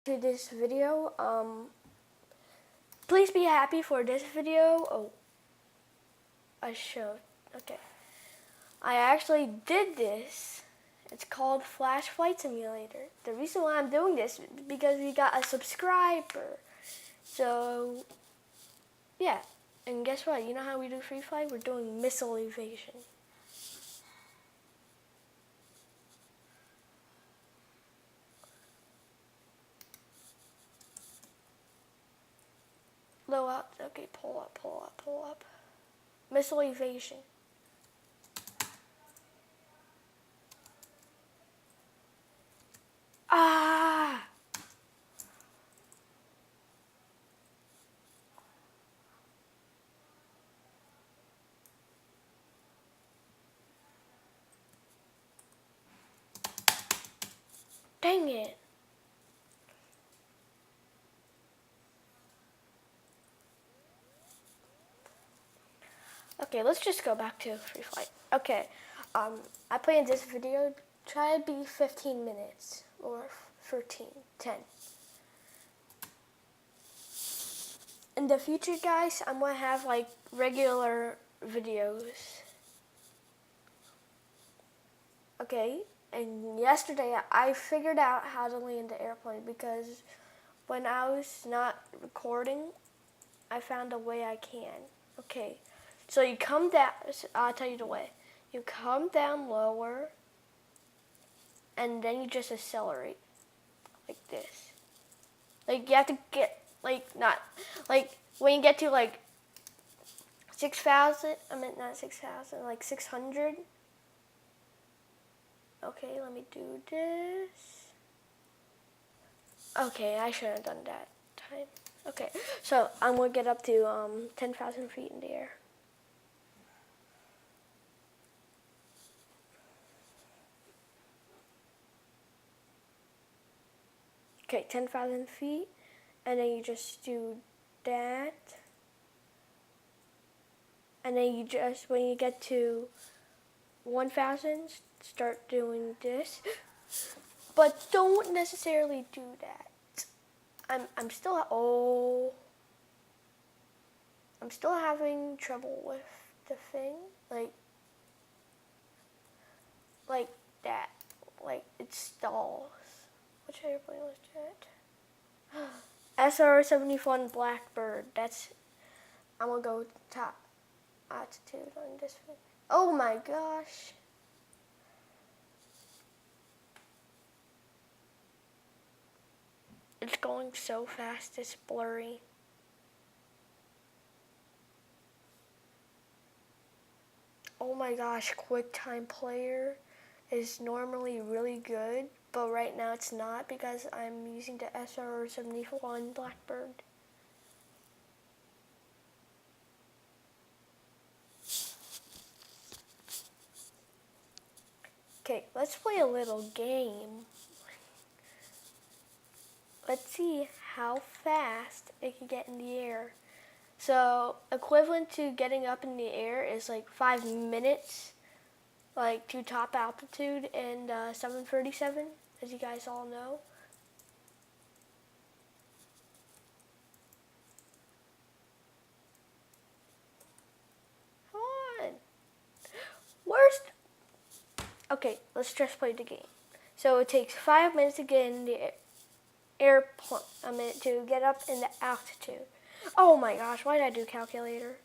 To this video. Please be happy for this video. Oh, I showed. Okay. I actually did this. It's called Flash Flight Simulator. The reason why I'm doing this is because we got a subscriber. So, yeah. And guess what? You know how we do free flight? We're doing missile evasion. Low up. Okay, pull up, pull up, pull up. Missile evasion. Ah! Dang it. Okay, let's just go back to free flight. Okay, I play in this video, try to be 15 minutes or 13, 10. In the future, guys, I'm gonna have like regular videos. Okay, and yesterday I figured out how to land the airplane because when I was not recording, I found a way I can. Okay, so you come down, I'll tell you the way. You come down lower, and then you just accelerate, like this. Like, you have to get, like, not, like, when you get to, like, 6,000, I meant not 6,000, like 600. Okay, let me do this. Okay, I shouldn't have done that time. Okay, so I'm gonna get up to 10,000 feet in the air. Okay, 10,000 feet, and then you just do that. And then you just, when you get to 1,000, start doing this. But don't necessarily do that. I'm still I'm still having trouble with the thing. Like that. Like it stalls. Which airplane was that? SR-71 Blackbird. I'm gonna go top altitude on this one. Oh my gosh. It's going so fast, it's blurry. Oh my gosh, QuickTime Player is normally really good, but right now it's not because I'm using the SR-71 Blackbird. Okay, let's play a little game. Let's see how fast it can get in the air. So, equivalent to getting up in the air is like 5 minutes, like to top altitude in 737, as you guys all know. Come on. Worst. Okay, let's just play the game. So it takes 5 minutes to get in the airplane. A minute to get up in the altitude. Oh my gosh, why did I do calculator?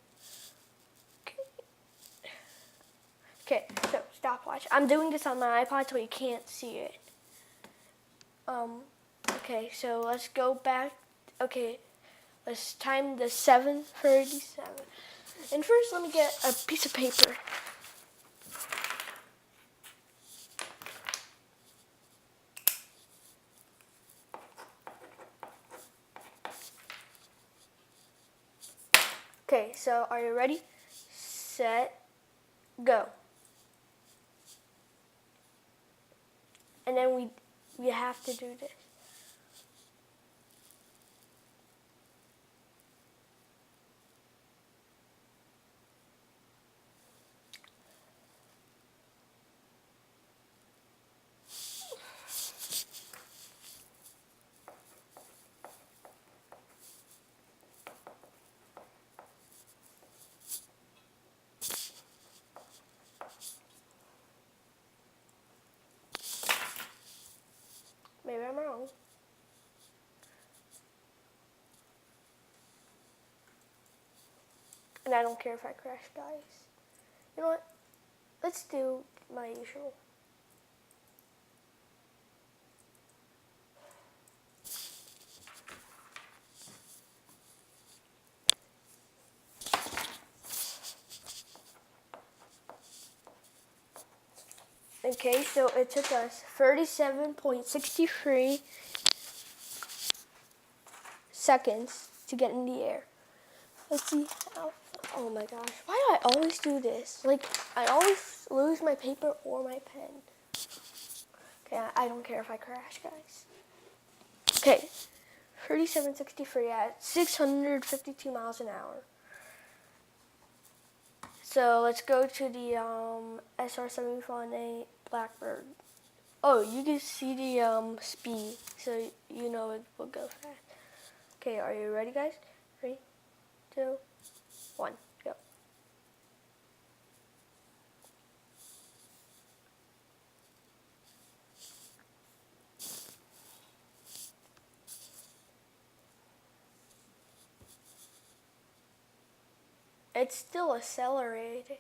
Okay, so stopwatch. I'm doing this on my iPod so you can't see it. Okay, so let's go back. Okay, let's time the 7:37. And first, let me get a piece of paper. Okay, so are you ready? Set, go. And then we have to do this. And I don't care if I crash, guys. You know what? Let's do my usual. Okay, so it took us 37.63 seconds to get in the air. Let's see how. Oh my gosh, why do I always do this? Like, I always lose my paper or my pen. Okay, I don't care if I crash, guys. Okay, 37.63 at 652 miles an hour. So let's go to the SR-7418 Blackbird. Oh, you can see the speed, so you know it will go fast. Okay, are you ready, guys? 3, 2, 1, go. It's still accelerating.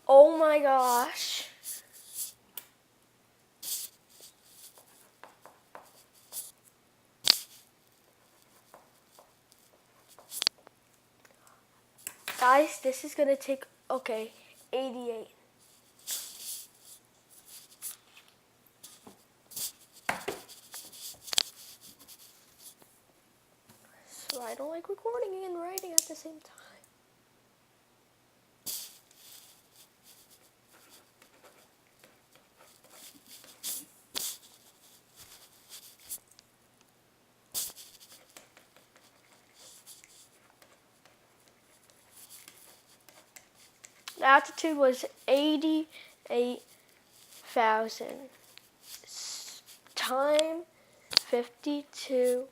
Oh my gosh. Guys, this is gonna take, okay, 88. So I don't like recording and writing at the same time. The altitude was 88,000. Time 52.13.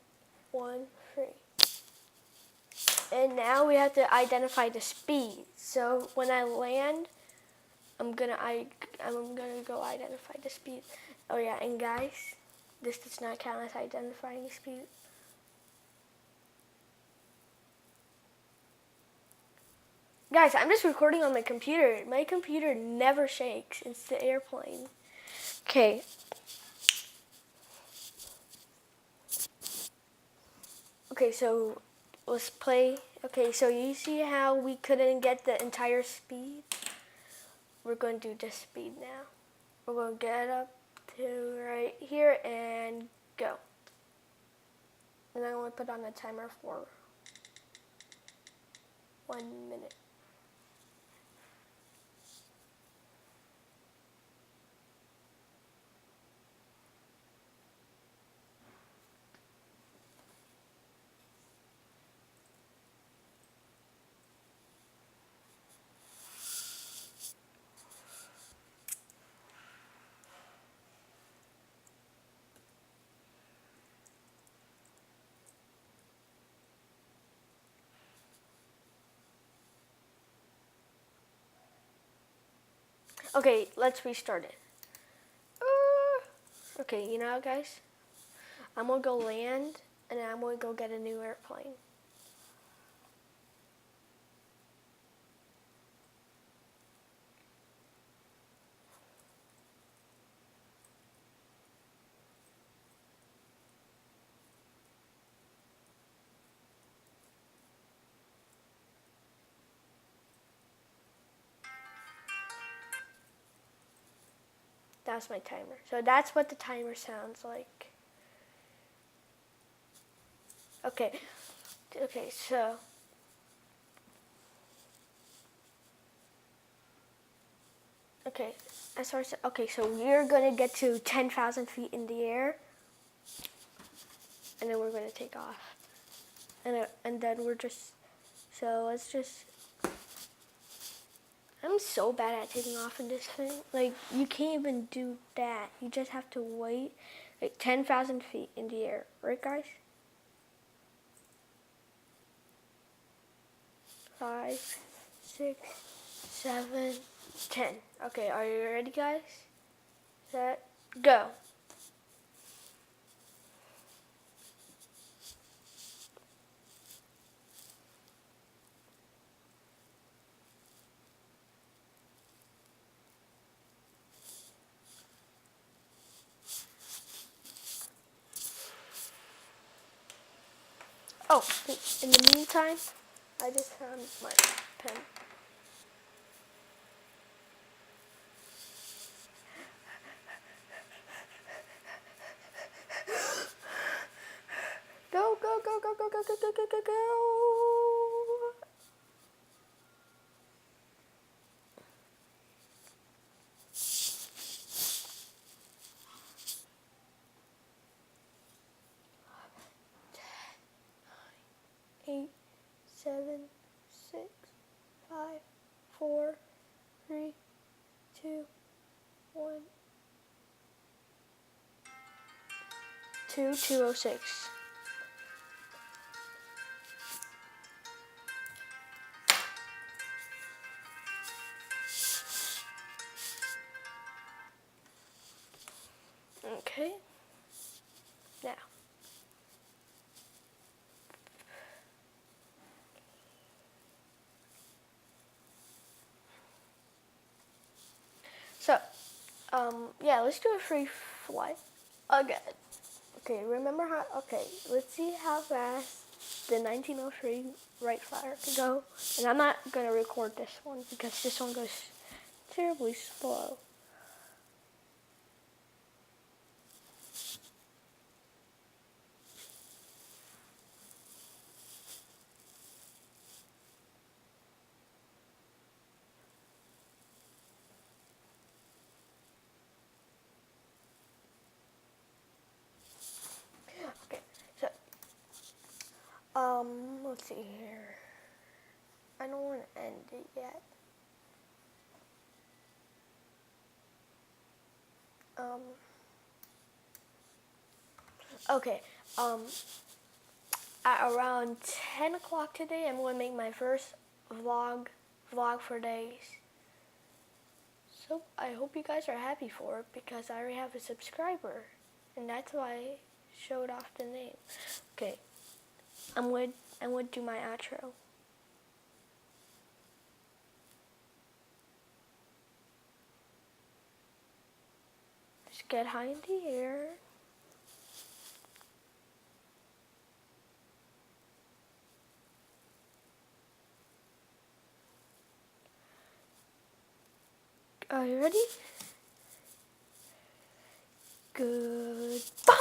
And now we have to identify the speed. So when I land, I'm gonna go identify the speed. Oh yeah, and guys, this does not count as identifying speed. Guys, I'm just recording on my computer. My computer never shakes. It's the airplane. Okay. Okay, so let's play. Okay, so you see how we couldn't get the entire speed? We're going to do this speed now. We're going to get up to right here and go. And I'm going to put on the timer for 1 minute. Okay, let's restart it. Okay, you know, guys, I'm gonna go land, and then I'm gonna go get a new airplane. That's my timer. So that's what the timer sounds like. Okay, so. Okay, so we're gonna get to 10,000 feet in the air, and then we're gonna take off, and then we're just. So let's just. I'm so bad at taking off in this thing. Like, you can't even do that. You just have to wait, like 10,000 feet in the air, right, guys? 5, 6, 7, 10. Okay, are you ready, guys? Set, go. Oh, in the meantime, I just found my pen. Go, go, go, go, go, go, go, go, go, go, go. 8, 7, 6, 5, 4, 3, 2, 1. 206. Okay. Now. So, yeah, let's do a free flight again. Okay, remember how, okay, let's see how fast the 1903 Wright Flyer could go. And I'm not going to record this one because this one goes terribly slow. Okay, so, let's see here. I don't want to end it yet. Okay, at around 10 o'clock today, I'm going to make my first vlog for days. So I hope you guys are happy for it because I already have a subscriber, and that's why I showed off the name. Okay, I'm going to do my outro. Just get high in the air. Are you ready? Goodbye.